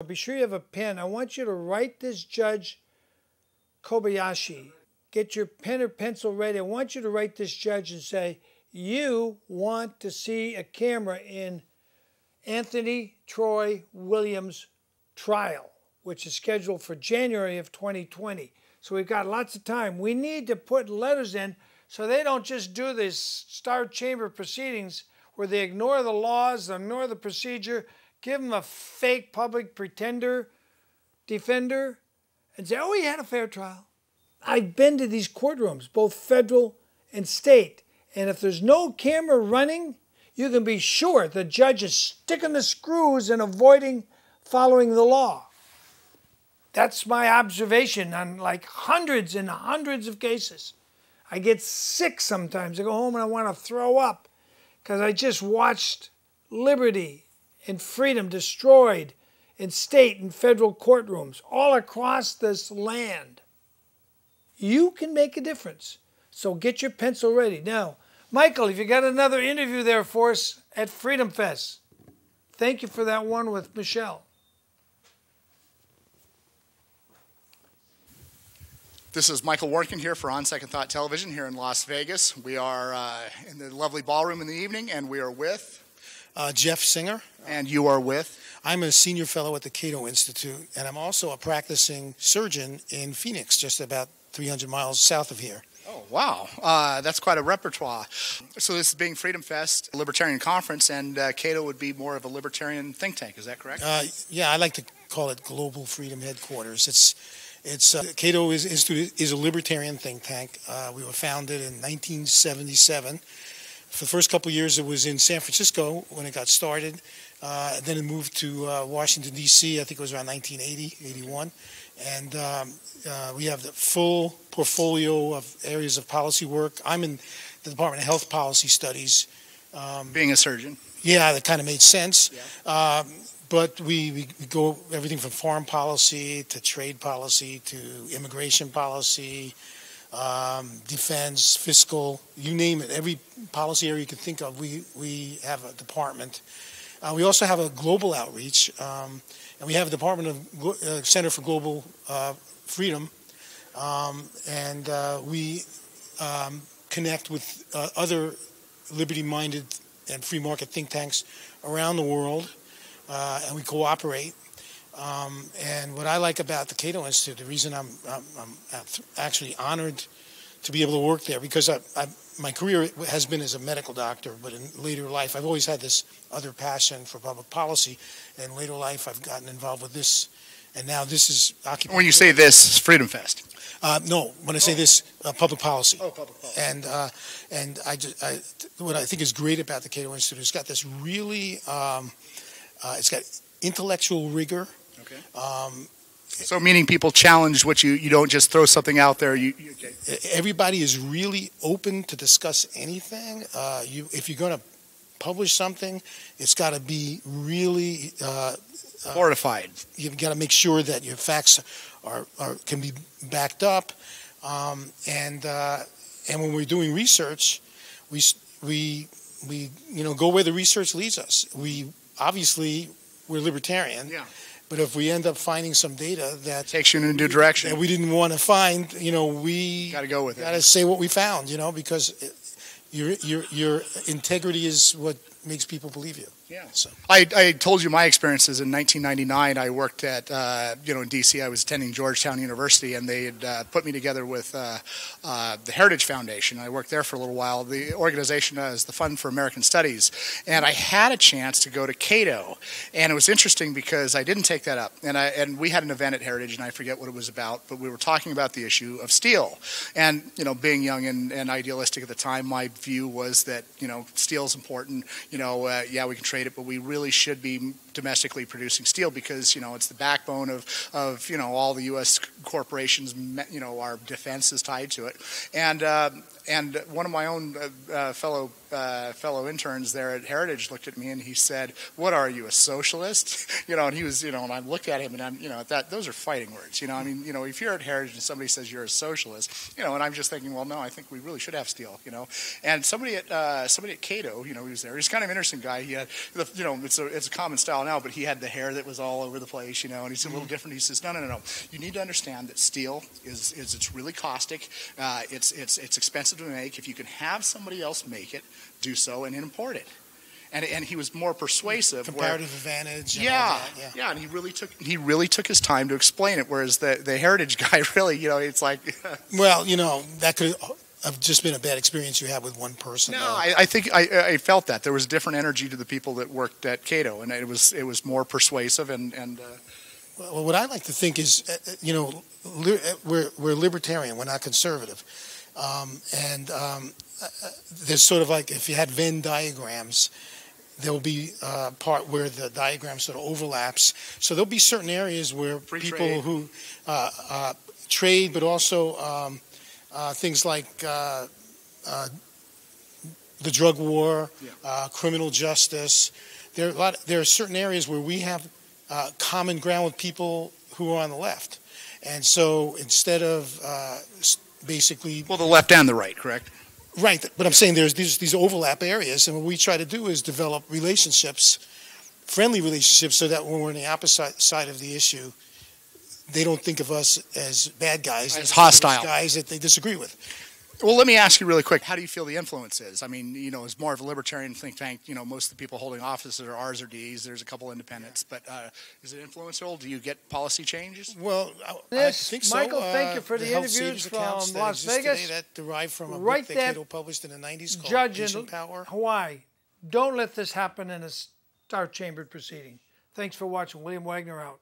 Be sure you have a pen. I want you to write this Judge Kobayashi. Get your pen or pencil ready. I want you to write this judge and say, you want to see a camera in Anthony Troy Williams' trial, which is scheduled for January of 2020. So we've got lots of time. We need to put letters in so they don't just do this Star Chamber proceedings where they ignore the laws, ignore the procedure, give them a fake public pretender defender, and say, oh, he had a fair trial. I've been to these courtrooms, both federal and state, and if there's no camera running, you can be sure the judge is sticking the screws and avoiding following the law. That's my observation on like hundreds and hundreds of cases. I get sick sometimes. I go home and I want to throw up because I just watched liberty and freedom destroyed in state and federal courtrooms all across this land. You can make a difference. So get your pencil ready. Now, Michael, if you got another interview there for us at Freedom Fest, thank you for that one with Michelle. This is Michael Warnken here for On Second Thought Television here in Las Vegas. We are in the lovely ballroom in the evening, and we are with... Jeff Singer. And you are with? I'm a senior fellow at the CATO Institute, and I'm also a practicing surgeon in Phoenix, just about 300 miles south of here. Oh, wow. That's quite a repertoire. So this is being Freedom Fest, a libertarian conference, and CATO would be more of a libertarian think tank. Is that correct? Yeah, I like to call it Global Freedom Headquarters. CATO is a libertarian think tank. We were founded in 1977. For the first couple of years, it was in San Francisco when it got started. Then it moved to Washington, D.C., I think it was around 1980, 81. And we have the full portfolio of areas of policy work. I'm in the Department of Health Policy Studies. Being a surgeon. Yeah, that kind of made sense. Yeah. But we go everything from foreign policy to trade policy to immigration policy, defense, fiscal, you name it. Every policy area you can think of, we have a department. We also have a global outreach, and we have a Department of Center for Global Freedom, and we connect with other liberty-minded and free market think tanks around the world, and we cooperate. And what I like about the CATO Institute, the reason I'm actually honored to be able to work there, because my career has been as a medical doctor, but in later life I've always had this other passion for public policy. And in later life I've gotten involved with this, and now this is occupying. When you say this, Freedom Fest. No, when I say this, public policy. Oh, public policy. And what I think is great about the CATO Institute, it's got this really, it's got intellectual rigor. Okay. So meaning people challenge what you don't just throw something out there. Okay. Everybody is really open to discuss anything. If you're going to publish something, it's got to be really fortified. You've got to make sure that your facts can be backed up. And when we're doing research, we go where the research leads us. We're libertarian. Yeah. But if we end up finding some data that takes you in a new direction that we didn't want to find, we got to go with it. Got to say what we found, because your integrity is what makes people believe you. Yeah. So I told you my experiences in 1999. I worked at in D.C. I was attending Georgetown University, and they had put me together with the Heritage Foundation. I worked there for a little while. The organization is the Fund for American Studies, and I had a chance to go to CATO, and it was interesting because I didn't take that up. And we had an event at Heritage, and I forget what it was about, but we were talking about the issue of steel. And being young and idealistic at the time, my view was that steel is important. Yeah, we can trade it, but we really should be domestically producing steel because it's the backbone of all the U.S. corporations. Our defense is tied to it, and one of my own fellow interns there at Heritage looked at me and he said, "What are you, a socialist?" And he was, and I looked at him and I'm, those are fighting words. If you're at Heritage and somebody says you're a socialist, and I'm just thinking, well, no, I think we really should have steel, And somebody at CATO, he was there. He's kind of an interesting guy. He had, it's a common style out, but he had the hair that was all over the place, you know, and he's a little different. He says, no. You need to understand that steel is it's really caustic. It's expensive to make. If you can have somebody else make it, do so and import it. And he was more persuasive. Comparative advantage. And yeah, all that, yeah. And he really took his time to explain it. Whereas the heritage guy really, you know, it's like. Well, you know, that could have just been a bad experience you had with one person. No, I think I felt that there was a different energy to the people that worked at CATO, and it was more persuasive and. Well, what I like to think is, you know, we're libertarian. We're not conservative, there's sort of like if you had Venn diagrams. There will be a part where the diagram sort of overlaps. So there'll be certain areas where people who trade, but also things like the drug war, criminal justice. There are certain areas where we have common ground with people who are on the left. And so instead of basically... Well, the left and the right, correct? Right, but I'm saying there's these overlap areas, and what we try to do is develop relationships, friendly relationships, so that when we're on the opposite side of the issue, they don't think of us as bad guys, as hostile guys that they disagree with. Well, let me ask you really quick. How do you feel the influence is? I mean, you know, as more of a libertarian think tank, you know, most of the people holding offices are R's or D's. There's a couple independents, but is it influential? Do you get policy changes? Well, I think so. Michael, thank you for the interviews from Las Vegas. Today that derived from a book that CATO published in the 90s called Judge Peace in and Power. Hawaii. Don't let this happen in a star-chambered proceeding. Thanks for watching. William Wagner out.